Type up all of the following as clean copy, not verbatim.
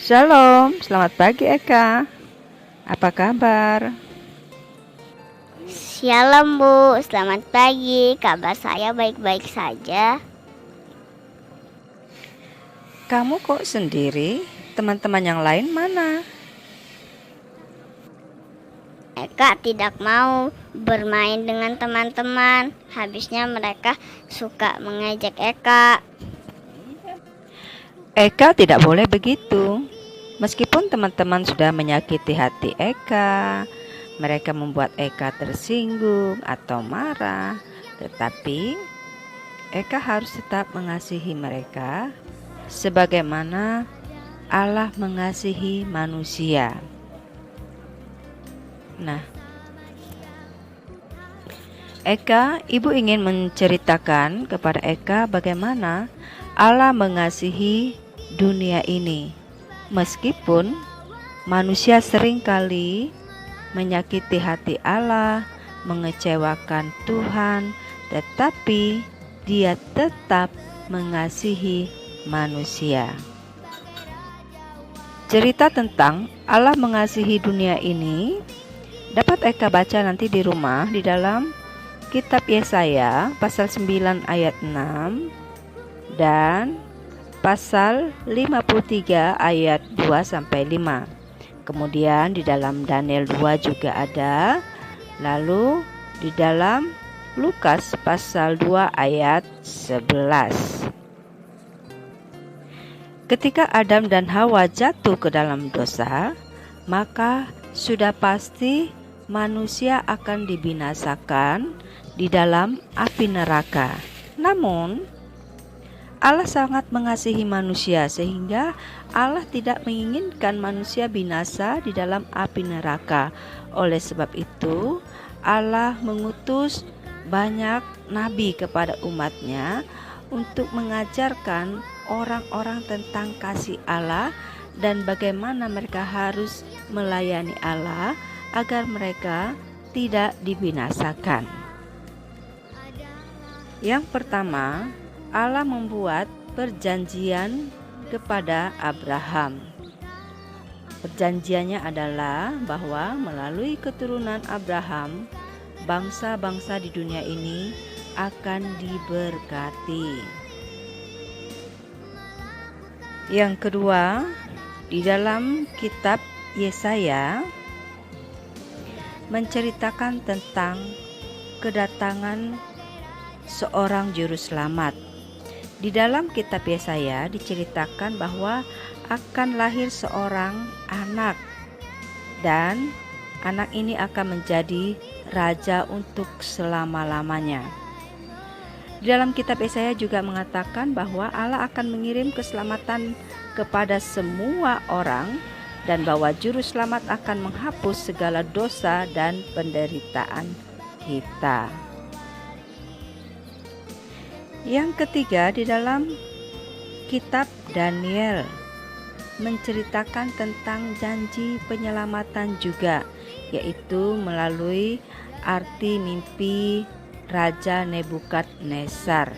Shalom, selamat pagi Eka. Apa kabar? Shalom Bu, selamat pagi. Kabar saya baik-baik saja. Kamu kok sendiri? Teman-teman yang lain mana? Eka tidak mau bermain dengan teman-teman. Habisnya mereka suka mengejek Eka. Eka tidak boleh begitu. Meskipun teman-teman sudah menyakiti hati Eka, mereka membuat Eka tersinggung atau marah, tetapi Eka harus tetap mengasihi mereka sebagaimana Allah mengasihi manusia. Nah, Eka, Ibu ingin menceritakan kepada Eka bagaimana Allah mengasihi dunia ini. Meskipun manusia seringkali menyakiti hati Allah, mengecewakan Tuhan, tetapi Dia tetap mengasihi manusia. Cerita tentang Allah mengasihi dunia ini dapat Eka baca nanti di rumah di dalam Kitab Yesaya pasal 9 ayat 6 dan pasal 53 ayat 2 sampai 5. Kemudian di dalam Daniel 2 juga ada. Lalu di dalam Lukas pasal 2 ayat 11. Ketika Adam dan Hawa jatuh ke dalam dosa, maka sudah pasti manusia akan dibinasakan di dalam api neraka. Namun Allah sangat mengasihi manusia sehingga Allah tidak menginginkan manusia binasa di dalam api neraka. Oleh sebab itu, Allah mengutus banyak nabi kepada umatnya untuk mengajarkan orang-orang tentang kasih Allah dan bagaimana mereka harus melayani Allah agar mereka tidak dibinasakan. Yang pertama, Allah membuat perjanjian kepada Abraham. Perjanjiannya adalah bahwa melalui keturunan Abraham, bangsa-bangsa di dunia ini akan diberkati. Yang kedua, di dalam kitab Yesaya menceritakan tentang kedatangan seorang juru selamat. Di dalam kitab Yesaya diceritakan bahwa akan lahir seorang anak dan anak ini akan menjadi raja untuk selama-lamanya. Di dalam kitab Yesaya juga mengatakan bahwa Allah akan mengirim keselamatan kepada semua orang dan bahwa juru selamat akan menghapus segala dosa dan penderitaan kita. Yang ketiga, di dalam kitab Daniel menceritakan tentang janji penyelamatan juga, yaitu melalui arti mimpi Raja Nebukadnezar,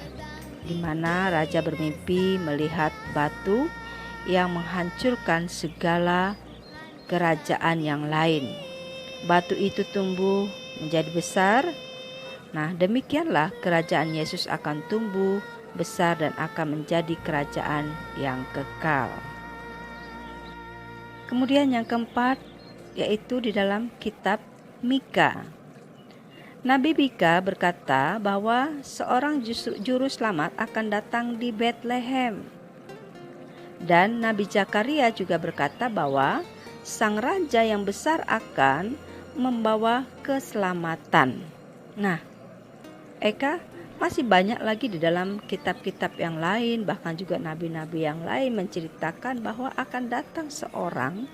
di mana raja bermimpi melihat batu yang menghancurkan segala kerajaan yang lain. Batu itu tumbuh menjadi besar. Nah, demikianlah kerajaan Yesus akan tumbuh besar dan akan menjadi kerajaan yang kekal. Kemudian yang keempat, yaitu di dalam kitab Mika. Nabi Mika berkata bahwa seorang juru selamat akan datang di Bethlehem. Dan Nabi Zakaria juga berkata bahwa sang raja yang besar akan membawa keselamatan. Nah, Eka, masih banyak lagi di dalam kitab-kitab yang lain, bahkan juga nabi-nabi yang lain menceritakan bahwa akan datang seorang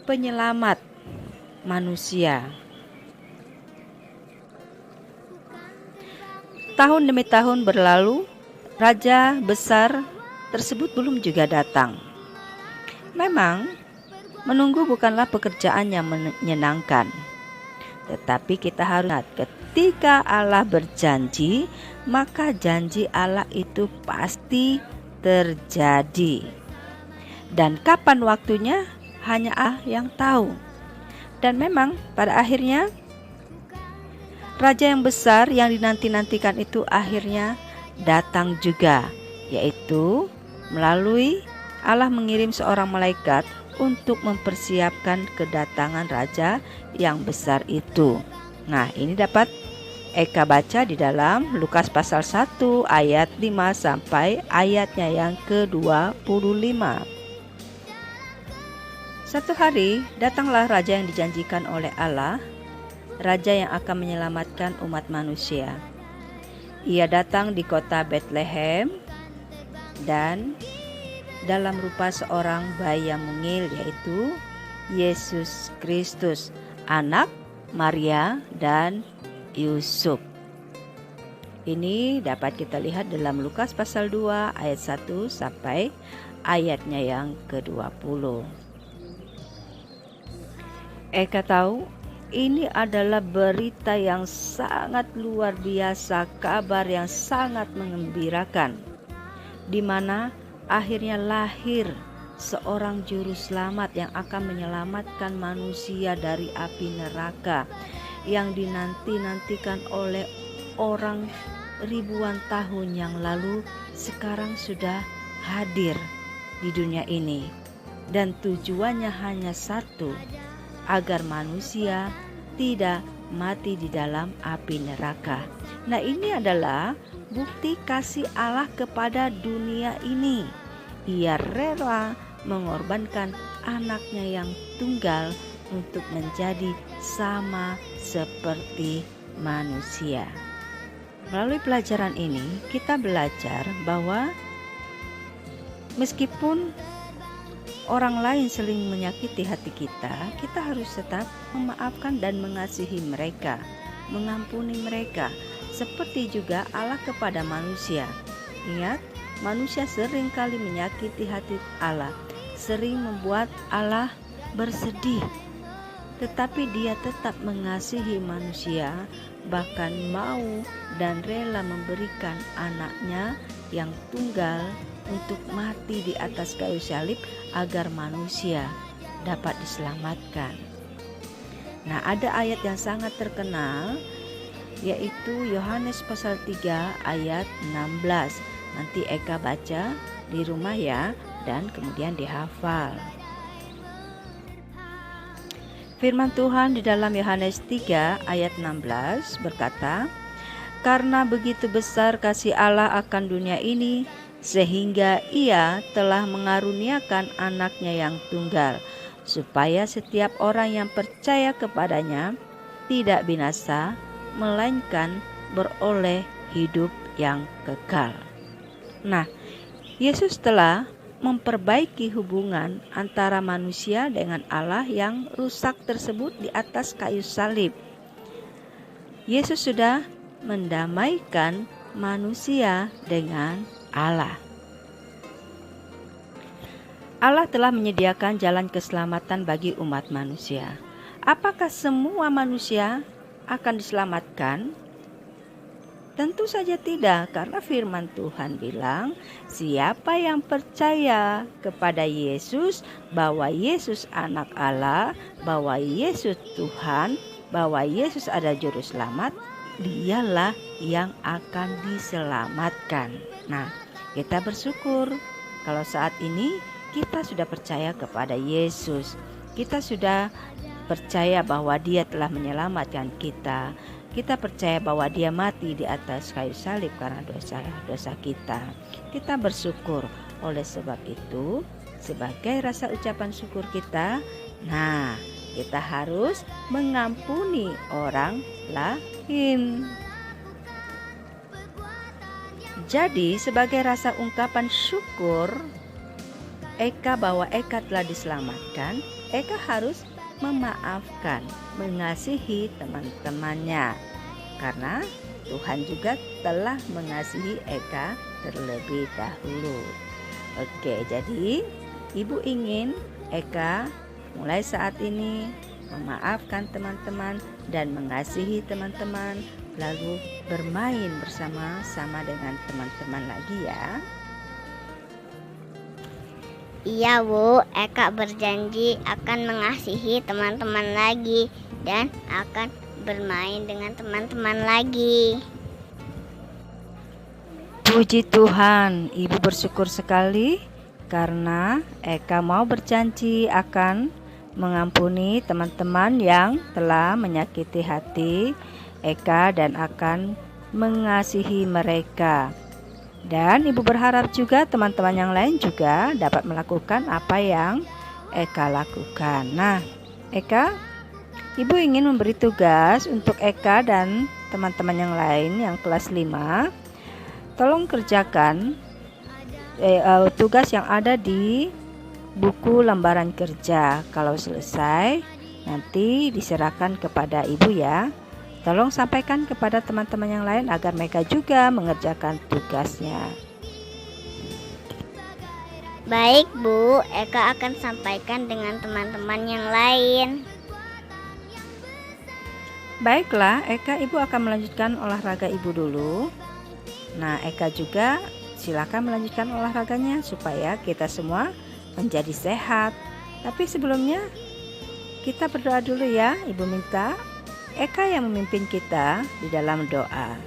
penyelamat manusia. Tahun demi tahun berlalu, raja besar tersebut belum juga datang. Memang, menunggu bukanlah pekerjaan yang menyenangkan. Tetapi kita harus ingat, ketika Allah berjanji, maka janji Allah itu pasti terjadi. Dan kapan waktunya hanya Allah yang tahu. Dan memang pada akhirnya raja yang besar yang dinanti-nantikan itu akhirnya datang juga, yaitu melalui Allah mengirim seorang malaikat untuk mempersiapkan kedatangan raja yang besar itu. Nah, ini dapat Eka baca di dalam Lukas pasal 1 ayat 5 sampai ayatnya yang ke-25. Satu hari datanglah raja yang dijanjikan oleh Allah, raja yang akan menyelamatkan umat manusia. Ia datang di kota Bethlehem dan dalam rupa seorang bayi yang mungil, yaitu Yesus Kristus, anak Maria dan Yusuf. Ini dapat kita lihat dalam Lukas pasal 2 ayat 1 sampai ayatnya yang ke-20. Eka tahu ini adalah berita yang sangat luar biasa, kabar yang sangat mengembirakan, di mana akhirnya lahir seorang juru selamat yang akan menyelamatkan manusia dari api neraka yang dinanti-nantikan oleh orang ribuan tahun yang lalu, sekarang sudah hadir di dunia ini. Dan tujuannya hanya satu, agar manusia tidak mati di dalam api neraka. Nah, ini adalah bukti kasih Allah kepada dunia ini. Ia rela mengorbankan anaknya yang tunggal untuk menjadi sama seperti manusia. Melalui pelajaran ini, kita belajar bahwa meskipun orang lain sering menyakiti hati kita, kita harus tetap memaafkan dan mengasihi mereka, mengampuni mereka, seperti juga Allah kepada manusia. Ingat, manusia sering kali menyakiti hati Allah, sering membuat Allah bersedih. Tetapi Dia tetap mengasihi manusia, bahkan mau dan rela memberikan anaknya yang tunggal untuk mati di atas kayu salib agar manusia dapat diselamatkan. Nah, ada ayat yang sangat terkenal, yaitu Yohanes pasal 3 ayat 16. Nanti Eka baca di rumah ya, dan kemudian dihafal. Firman Tuhan di dalam Yohanes 3 ayat 16 berkata, "Karena begitu besar kasih Allah akan dunia ini, sehingga Ia telah mengaruniakan anaknya yang tunggal, supaya setiap orang yang percaya kepadanya tidak binasa, melainkan beroleh hidup yang kekal." Nah, Yesus telah memperbaiki hubungan antara manusia dengan Allah yang rusak tersebut di atas kayu salib. Yesus sudah mendamaikan manusia dengan Allah. Allah telah menyediakan jalan keselamatan bagi umat manusia. Apakah semua manusia akan diselamatkan? Tentu saja tidak, karena firman Tuhan bilang, siapa yang percaya kepada Yesus, bahwa Yesus anak Allah, bahwa Yesus Tuhan, bahwa Yesus ada juru selamat, dialah yang akan diselamatkan. Nah, kita bersyukur kalau saat ini kita sudah percaya kepada Yesus. Kita sudah percaya bahwa Dia telah menyelamatkan kita. Kita percaya bahwa Dia mati di atas kayu salib karena dosa-dosa kita. Kita bersyukur. Oleh sebab itu, sebagai rasa ucapan syukur kita, nah, kita harus mengampuni orang lain. Jadi, sebagai rasa ungkapan syukur Eka bahwa Eka telah diselamatkan, Eka harus memaafkan, mengasihi teman-temannya, karena Tuhan juga telah mengasihi Eka terlebih dahulu. Oke, jadi Ibu ingin Eka mulai saat ini memaafkan teman-teman dan mengasihi teman-teman, lalu bermain bersama-sama dengan teman-teman lagi ya. Iya Bu, Eka berjanji akan mengasihi teman-teman lagi dan akan bermain dengan teman-teman lagi. Puji Tuhan, Ibu bersyukur sekali karena Eka mau berjanji akan mengampuni teman-teman yang telah menyakiti hati Eka dan akan mengasihi mereka. Dan Ibu berharap juga teman-teman yang lain juga dapat melakukan apa yang Eka lakukan. Nah, Eka, Ibu ingin memberi tugas untuk Eka dan teman-teman yang lain yang kelas 5. Tolong kerjakan tugas yang ada di buku lembaran kerja. Kalau selesai, nanti diserahkan kepada Ibu ya. Tolong sampaikan kepada teman-teman yang lain agar mereka juga mengerjakan tugasnya. Baik Bu, Eka akan sampaikan dengan teman-teman yang lain. Baiklah, Eka, Ibu akan melanjutkan olahraga Ibu dulu. Nah, Eka juga silakan melanjutkan olahraganya supaya kita semua menjadi sehat. Tapi sebelumnya kita berdoa dulu ya. Ibu minta Eka yang memimpin kita di dalam doa.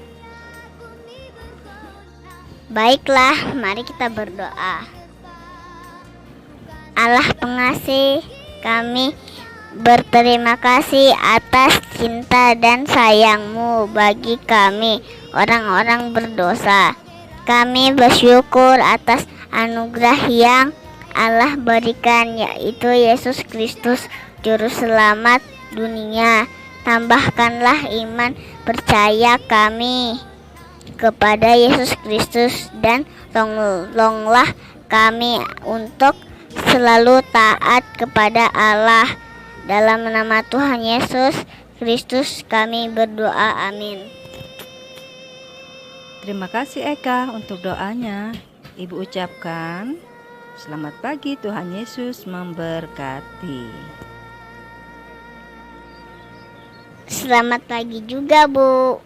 Baiklah, mari kita berdoa. Allah pengasih, kami berterima kasih atas cinta dan sayang-Mu bagi kami, orang-orang berdosa. Kami bersyukur atas anugerah yang Allah berikan, yaitu Yesus Kristus, Juru Selamat dunia. Tambahkanlah iman percaya kami kepada Yesus Kristus dan tolonglah kami untuk selalu taat kepada Allah. Dalam nama Tuhan Yesus Kristus kami berdoa, amin. Terima kasih Eka untuk doanya. Ibu ucapkan selamat pagi, Tuhan Yesus memberkati. Selamat pagi juga Bu.